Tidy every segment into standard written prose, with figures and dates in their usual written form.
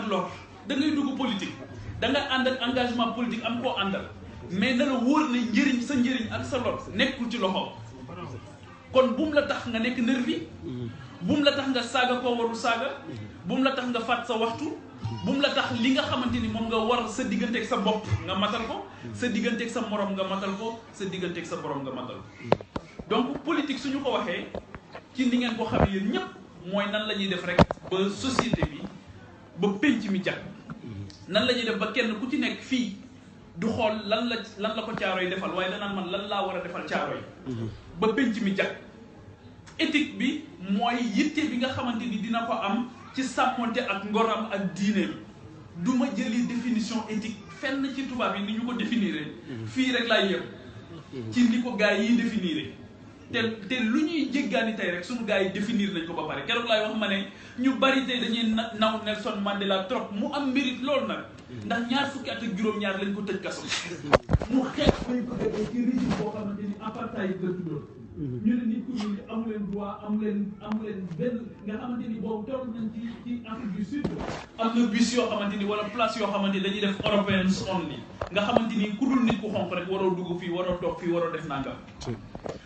lor da ngay dugg politique da nga ànd ak engagement politique am koo àndal mais na la wóor ne njëriñ sa njëriñ ak sa lor nekkul ci loxo kon bum la tax nga nekk nervi bum la tax nga saaga koo warul saaga bum la tax nga faat sa waxtu bum la tax li nga xamante ni moom nga war sa digganteeg sa bopp nga matal ko sa digganteeg sa morom nga matal ko sa digganteeg sa borom nga matal ko donc politique suñu ko waxee ci ni ngeen ko xamee yéen ñëpp mooy nan la ñuy def rek ba société bi ba penc mi jag nan la ñuy def ba kenn ku ci nekk fii du xool lan la ko caaro yi defal waaye danaan man lan laa war a defal caaro yi ba penc mi jag éthique bi mooy yitte bi nga xamante ni dina ko am ci sàmmonte ak ngoram ak diineem du ma jëli définition éthique fenn ci tubaab yi ni ñu ko définir fii rek laay yem ci ni ko gars yi définir te lu ñuy jéggaani tey rek suñu gars yi définir nañ ko ba pare keroog laay wax ma ne ñu bari tey dañuy naw Nelson Mandela trop mu am mérite loolu nag ndax ñaar fukki at ak juróom-ñaar lañ ko tëj kaso mu xeex bañ ko defee ci régime boo xamante ni apartheid la tuddoon ñu ne nit ku ñuul ni amu leen droit amu leen benn nga xamante ni boobu toll nañ ci Afrique du Sud am na bus yoo xamante ni wala place yoo xamante ni dañuy def Europeans only nga xamante ni ku dul nit ku xonq rek waroo dugg fii waroo toog fii waroo def nangam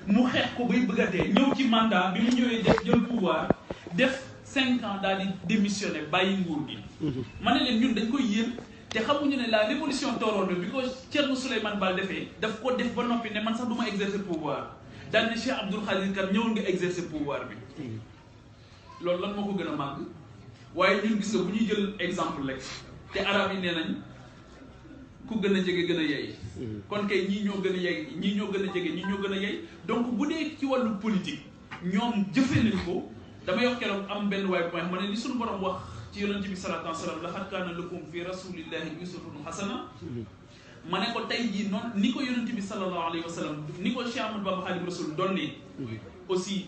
mu xeex ko bay bëgg a dee ñëw ci mandat bi mu ñëwee def jël pouvoir def 5 ans daal di démissionné bàyyi nguur gi ma ne leen ñun dañ koy yéem te xamuñu ne la révolution torodo bi ko Thierno Souleymane Baal defee daf ko def ba noppi ne man sax du ma exercer pouvoir daal ne Cheikh Abdoul Khadir Kane ñëwul nga exercer pouvoir bi loolu lan moo ko gën a màgg waaye ñun gis nga bu ñuy jël exemple rek te arab yi nee nañ ku gën a jege gën a yey kon kay ñii ñoo gën a yey ñii ñoo gën a jege ñii ñoo gën a yey donc bu dee ci wàllu politique ñoom jëfee nañ ko damay wax keroog am benn waay bu ma ne li suñu borom wax ci yonent bi sallallahu alayhi wa sallam laqad kaana lakum fi rasulillahi uswatun hasana ma ne ko tey jii noonu ni ko yonent bi sallallahu alayhi wa sallam ni ko Cheikh Ahmadou Bamba Khadim Rasoul doon ne aussi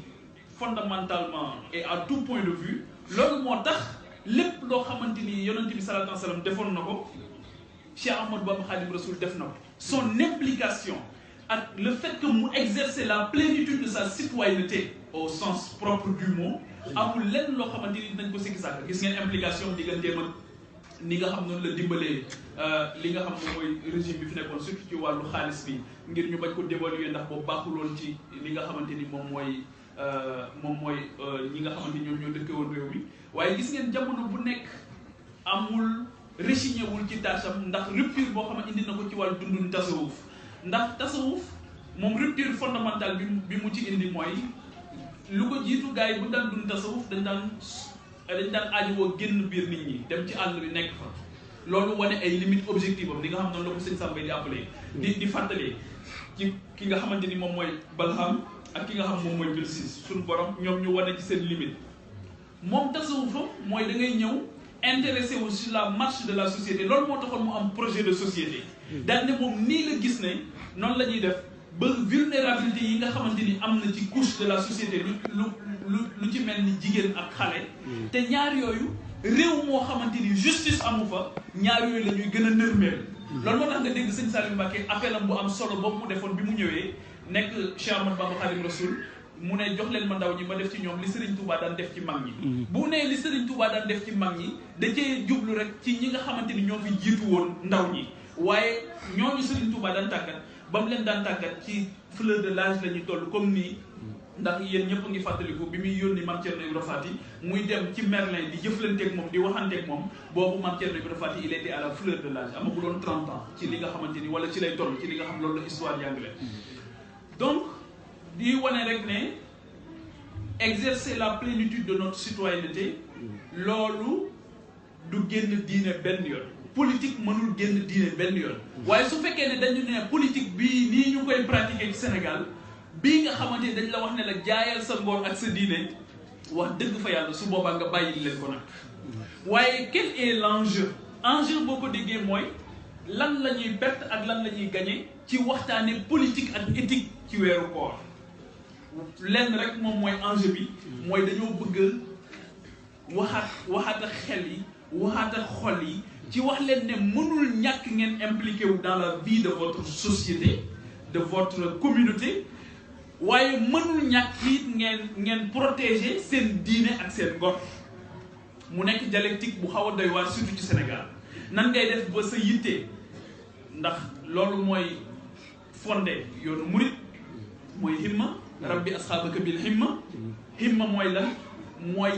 fondamentalement et à tout point de vue loolu moo tax lépp loo xamante ni yonent bi sallallahu alayhi wa sallam defoon na ko Cheikh Ahmadou Bamba Khadim Rasoul def na ko son implication ak le fait que mu exercer la plénitude de sa citoyenneté au sens propre du mot amul lenn loo xamante ni dinañ ko sikki sàkk gis ngeen implication digganteem ak ni nga xam noonu la dimbalee li nga xam moom mooy régime bi fi nekkoon surtout ci wàllu xaalis bi ngir ñu bañ ko dévaluer ndax boobu baaxuloon ci li nga xamante ni moom mooy ñi nga xamante ni ñoom ñoo dëkke woon réew mi waaye gis ngeen jamono bu nekk amul réchigné wul ci tâcham ndax rupture boo xam ne indi na ko ci wàllu dundun tasawuf ndax tasawuf moom rupture fondamentale bi mu ci indi mooy lu ko jiitu gars yi bu daan dund tasawuf dañ daan aajowoo génn biir nit ñi dem ci àll bi nekk fa loolu wane ay limites objectives am li nga xam noonu la ko sëñ Samba di appelé di fàttalee ci ki nga xamante ni moom mooy Balham ak ki nga xam moom mooy Bilsis suñu borom ñoom ñu wane ci seen limite moom tasawufam mooy da ngay ñëw intéressé wu sur la marche de la société loolu moo taxoon mu am projet de société daal ne moom nii la gis ne noonu la ñuy def ba vulnérabilité yi nga xamante ni am na ci couche de la société lu ci mel ni jigéen ak xale te ñaar yooyu réew moo xamante ni justice amu fa ñaar yooyu la ñuy gën a nërmeel loolu moo tax nga dégg sëñ Saliou Mbacké appelam bu am solo boobu mu defoon bi mu ñëwee nekk Cheikh Ahmadou Bamba Khadim Rasoul mu ne jox leen ma ndaw ñi ma def ci ñoom li Serigne Touba daan def ci mag ñi bu nee li Serigne Touba daan def ci mag ñi da cee jublu rek ci ñi nga xamante ni ñoo fi jiitu woon ndaw ñi waaye ñooñu Serigne Touba daan tàggat ba mu leen daan tàggat ci fleur de l'âge la ñuy toll comme nii ndax yéen ñëpp a ngi fàttaliku bi muy yónni Mame Thierno Ibra Fati muy dem ci Merlin di jëflanteeg moom di waxanteeg moom boobu Mame Thierno Ibra Fati il était à la fleur de l'âge amaguloon 30 ans ci li nga xamante ni wala ci lay toll ci li nga xam loolu la histoire jàngale donc di wane rek ne exercer la plénitude de notre citoyenneté loolu du génn diine benn yoon politique mënul génn diine benn yoon waaye su fekkee ne dañu ne politique bii nii ñu koy pratiquer ci Sénégal bii nga xamante ni dañ la wax ne la jaayal sa ngor ak sa diine wax dëgg fa yàlla su boobaa nga bàyyi leen ko nag waaye quel est l'enjeu boo ko déggee mooy lan la ñuy perte ak lan la ñuy gagner ci waxtaane politique ak éthique ci weeru koor lenn rek moom mooy enjeu bi mooy dañoo bëgg waxaat ak xel yi waxaat ak xol yi ci wax leen ne mënul ñàkk ngeen impliqué wu dans la vie de votre société de votre communauté waaye mënul ñàkk it ngeen protéger seen diine ak seen ngor mu nekk dialectique bu xaw a doy waar surtout ci Sénégal nan ngay def ba sa yitte ndax loolu mooy fondé yoonu murit mooy himma rabbi asxaabaka bil himma mooy lan mooy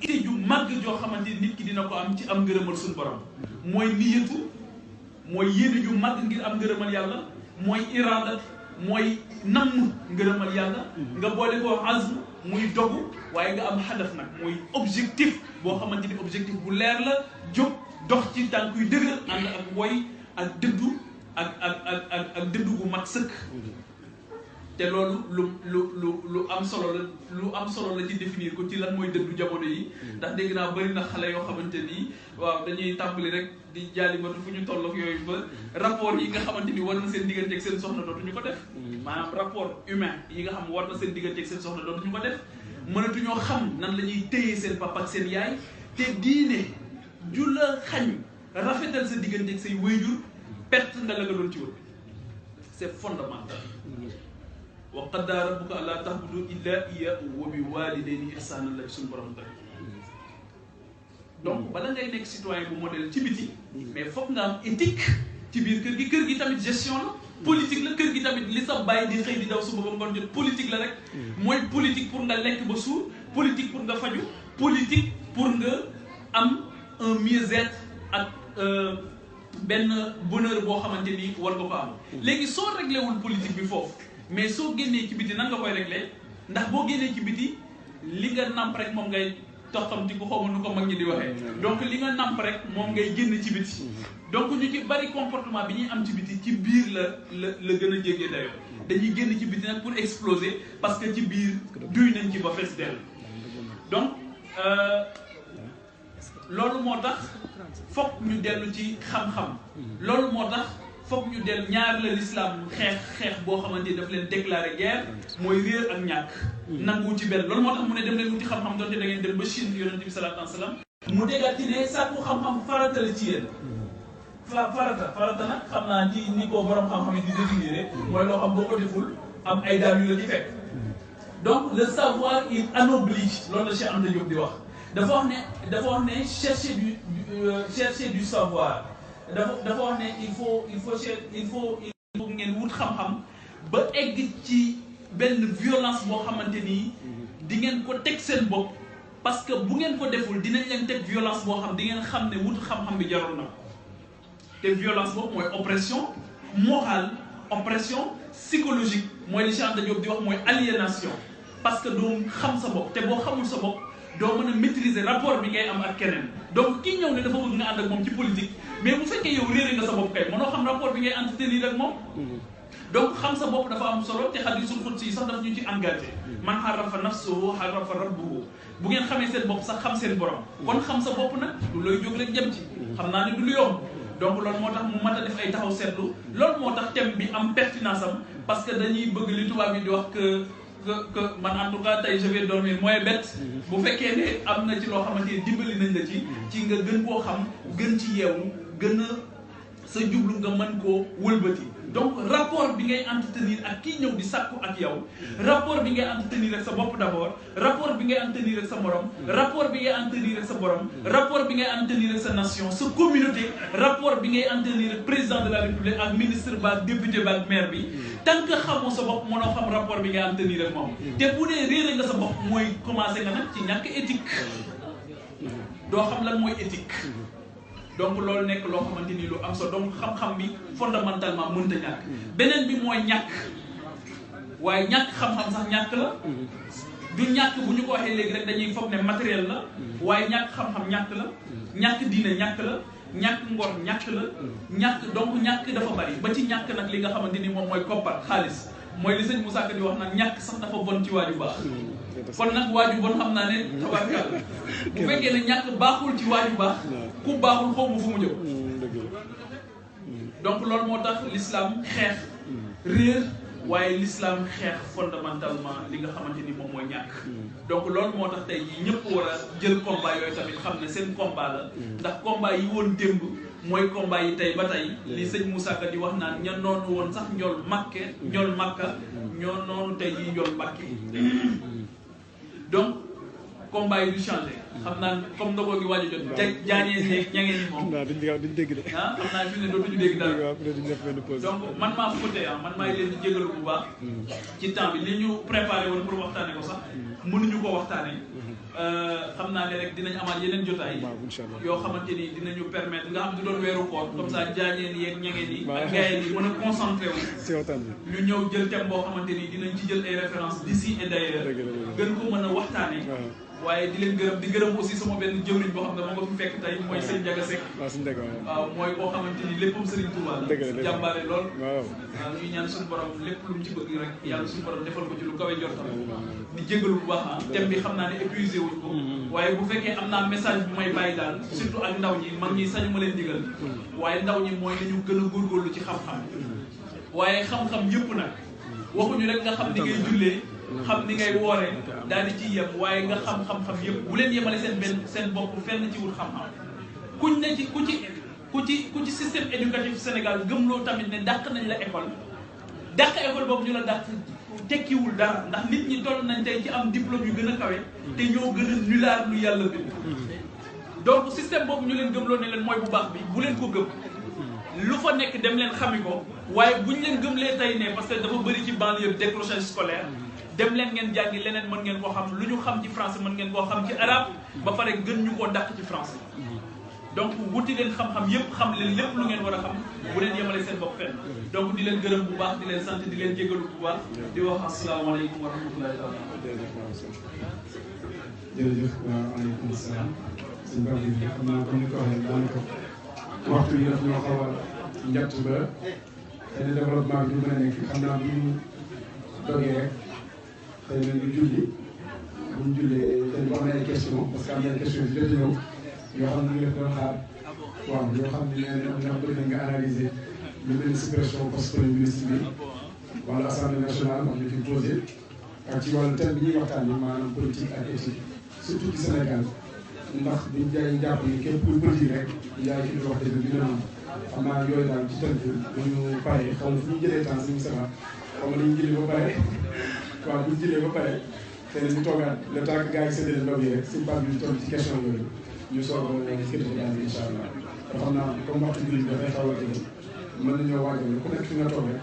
itte ju màgg joo xamante ni nit ki dina ko am ci am ngërëmal suñu borom mooy niyatu mooy yéene ju màgg ngir am ngërëmal yàlla mooy iraada mooy namm ngërëmal yàlla nga boole ko azm muy dogu waaye nga am hadaf nag mooy objectif boo xamante ni objectif bu leer la jóg dox ci tànk yu dëgër ànd ak woy ak dëddu ak dëddu gu mat sëkk te loolu lu am solo la ci définir ko ci lan mooy dëddu jamono yi ndax dégg naa bëri na xale yoo xamante ni waaw dañuy tàmbali rek di jaalimatu fu ñu toll ak yooyu ba rapport yi nga xamante ni war na seen diggante ak seen soxna dootuñu ko def maanaam rapport humain yi nga xam war na seen diggante ak seen soxna dootuñu ko def mënatuñoo xam nan la ñuy téye seen papa ak seen yaay te diine ju la xañ rafetal sa diggante ak say wéyjur perte nga la nga doon ci wër c'est fondamental wa qadaa rabbuka allaa ta'budu illaa iyyaahu wa bil waalidayni ihsaanan la suñu borom tamit donc bala ngay nekk citoyen bu modèle ci biti mais foog nga am éthique ci biir kër gi tamit gestion la politique la kër gi tamit li sa bàyyi di xëy di daw suba ba ngoon jot politique la rek mooy politique pour nga lekk ba suur politique pour nga faju politique pour nga am un mieux-être ak benn bonheur boo xamante ni war nga ko am léegi soo réglé wul politique bi foofu mais soo génnee ci biti nan nga koy réglé ndax boo génnee ci biti li nga namp rek moom ngay toxtamti ko xaw ma nu ko mag ñi di waxee donc li nga namp rek moom ngay génn ci biti donc ñu ci bari comportement bi ñuy am ci biti ci biir la gën a jégee dayoo dañuy génn ci biti nag pour exploser parce que ci biir duy nañ ci ba fees dell donc loolu moo tax foog ñu dellu ci xam-xam loolu moo tax foog ñu dellu ñaar la l'islam xeex boo xamante ni daf leen déclarer guerre mooy réer ak ñàkk nangu ci benn loolu moo tax mu ne dem leen wuti xam-xam doonte da ngeen dem ba Chine yonente bi sallallahu alayhi wa sallam mu déggaat ci ne sàkku xam-xam farata la ci yéen farata nag xam naa ci ni ko borom xam-xam yi di définir mooy loo xam boo ko deful am ay daan yu la ci fekk donc le savoir il anoblige loolu la Cheikh Anta Diop di wax dafa wax ne chercher du savoir dafa wax ne il faut ngeen wut xam-xam ba egg ci benn violence boo xamante ni di ngeen ko teg seen bopp parce que bu ngeen ko deful dinañ leen teg violence boo xam di ngeen xam ne wut xam-xam bi jarul na te violence boobu mooy oppression morale oppression psychologique mooy li Cheikh Anta Diop di wax mooy aliénation parce que doo xam sa bopp te boo xamul sa bopp doo mën a maîtriser rapport bi ngay am ak keneen donc kii ñëw ne dafa bëgg nga ànd ak moom ci politique mais bu fekkee yow réere nga sa bopp kay mënoo xam rapport bi ngay entretenir ak moom donc xam sa bopp dafa am solo te hadiisul qudsi yi sax daf ñu ci engagé man xarafa nafsuhu xarafa rabbuhu bu ngeen xamee seen bopp sax xam seen borom kon xam sa bopp nag du looy jóg rek jëm ci xam naa ne du lu yomb donc loolu moo tax mu mat a def ay taxaw seetlu loolu moo tax thème bi am pertinence am parce que dañuy bëgg li tubaab yi di wax que man en tout cas tey je vais dormir moins bête bu fekkee ne am na ci loo xamante ni dimbali nañ la ci nga gën koo xam gën ci yeewu gën a sa jublu nga mën koo wëlbati donc rapport bi ngay entretenir ak kii ñëw di sàkku ak yow rapport bi ngay entretenir ak sa bopp d'abord rapport bi ngay entretenir ak sa morom rapport bi ngay entretenir ak sa borom rapport bi ngay entretenir ak sa nation sa communauté rapport bi ngay entretenir ak président de la république ak ministre ba ak député ba ak maire bi tant que xamoo sa bopp mënoo xam rapport bi ngay entretenir ak moom te bu dee réere nga sa bopp mooy commencé nga nag ci ñàkk éthique doo xam lan mooy éthique donc loolu nekk loo xamante ni lu am solo donc xam-xam bi fondamentalement mënta ñàkk beneen bi mooy ñàkk waaye ñàkk xam-xam sax ñàkk la du ñàkk bu ñu ko waxee léegi rek dañuy foog ne matériel la waaye ñàkk xam-xam ñàkk la ñàkk diine ñàkk la ñàkk ngor ñàkk la ñàkk donc ñàkk dafa bari ba ci ñàkk nag li nga xamante ni moom mooy koppar xaalis mooy li sëñ Moussa Ka di wax nag ñàkk sax dafa bon ci waaju baax kon nag waaju bon xam naa ne tabarkàlla bu fekkee ne ñàkk baaxul ci waaju baax ku baaxul xaw ma fu mu jëm donc loolu moo tax l'islam xeex réer waaye l'islam xeex fondamentalement li nga xamante ni moom mooy ñàkk donc loolu moo tax tey jii ñëpp war a jël combat yooyu tamit xam ne seen combat la ndax combat yi woon démb mooy combat yi tey ba tey li sëñ Moussa Ka di wax naan ña noonu woon sax njool makka ñoo noonu tey yi njool Mbàkke donc combat yi du changé xam naa comme ndogoo gi waaj a jot jaañee neeg ña ngeen ni moom duñ dégg de ah xam naa fi ne dootuñu dégg dara donc man maa fóote man maay leen di jégalu bu baax ci temps bi li ñu préparé woon pour waxtaane ko sax mënuñu ko waxtaane xam naa ne rek dinañ amaat yeneen jotaay yoo xamante ni dinañu permettre nga xam du doon weeru koor comme ça jaañeen yeeg ñangeen yi ak gaayeen yi mën a concentré wu ñu ñëw jël thème boo xamante ni dinañ ci jël ay références d'ici et d'ailleurs gën ko mën a waxtaane waaye di leen gërëm di gërëm aussi sama benn jëwriñ boo xam ne moo nga fi fekk tey mooy sëñ Ndiaga Seck waaw mooy koo xamante ni léppam Serigne Touba la jàmbaare lool waaw ñuy ñaan suñu borom lépp lu mu ci bëgg rek yàlla suñu borom defal ko ci lu kawe jortam di jégalu bu baax thème bi xam naa ne épuisé wuñ ko waaye bu fekkee am naa message bu may bàyyi daal surtout ak ndaw ñi mag ñi sañu ma leen digal waaye ndaw ñi mooy nañu gën a góorgóorlu ci xam-xam waaye xam-xam yëpp nag waxuñu rek nga xam ni ngay jullee xam ni ngay wooree daal di ciy yem waaye nga xam-xam yëpp bu leen yemale seen bopp fenn ci wut xam-xam kuñ ne ci ku ci système éducatif Sénégal gëmloo tamit ne dàq nañ la école boobu ñu la dàq tekkiwul dara ndax nit ñi toll nañ tey ci am diplôme yu gën a kawe te ñoo gën a nulaar lu yàlla bind donc système boobu ñu leen gëmloo ne leen mooy bu baax bi bu leen ko gëm lu fa nekk dem leen xami ko waaye buñ leen gëmlee tey ne parce que dafa bëri ci banlieue décrochage scolaire dem leen ngeen jàngi leneen mën ngeen koo xam lu ñu xam ci français mën ngeen koo xam ci arabe ba pare gën ñu koo dàq ci français donc wuti leen xam-xam yëpp xam leen lépp lu ngeen war a xam bu leen yemale seen bopp fenn donc di leen gërëm bu baax di leen sant di leen jégalu bu baax di wax asalaamaaleykum wa rahmatullahi taala jërëjëf waaleykum salaam sëñ Ba bi xam naa comme ni ko waxee daanaka waxtu yi daf ñoo xaw a njatt ba xëy na développement bi du mën a nekk xam naa bu ñu dogee rek xëy na ñu julli bu ñu jullee dañ ko am ay question parce que am na ay question yu jot ñëw yoo xam ne ñu def doon xaar waaw yoo xam ne nee nañ ñoo bëgg nañ nga analyser lu mel ni suppression poste premier ministre bi wala assemblée nationale wax ñu fi posé ak ci wàllu thème bi ñuy waxtaanee maanaam politique ak éthique surtout ci Sénégal ndax buñ jaay jàpp ni képp kuy politique rek yaay ci wax dëgg dina am xam naa yooyu daal ci tënk bu ñu paree xaw ma fu ñu jëlee temps suñu sama xaw ma dañu jëlee ba pare waaw bu ñu jëlee ba pare xëy na ñu toogaat le temps que gars yi séddale ndox yi rek suñu part bi ñu toll ci question yooyu ñu soog a kërte daal bi incha allah te xam naa comme waxtu julli dafay xaw a jege mën nañoo waajal ku nekk fi nga toog rek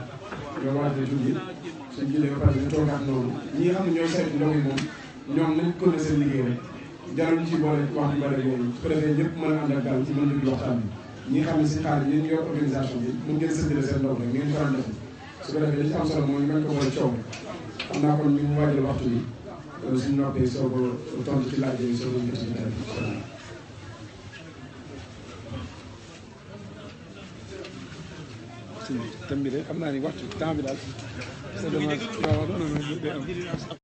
nga waajal julli suñ jëlee ba pare ñu toogaat noonu ñi nga xam ne ñooy saytu ndox yi moom ñoom nañ ko ne seen liggéey rek jarul ci boole wax ju bëri yooyu su ko defee ñëpp mën a ànd ak daal ci mën déglu waxtaan bi ñi nga xam ne si xaalis yéen yor organisation bi mën ngeen séddale seen ndox rek ngeen ko daan def su ko defee li ci am solo mooy ñu bañ ko boole coow rek xam naa kon ñu waajal waxtu bi suñu noppee soog a tontu ci laaj yooyu soog a njëkk ci dara thème bi de xam naa ni waxtu temps bi daal c'est dommage waaw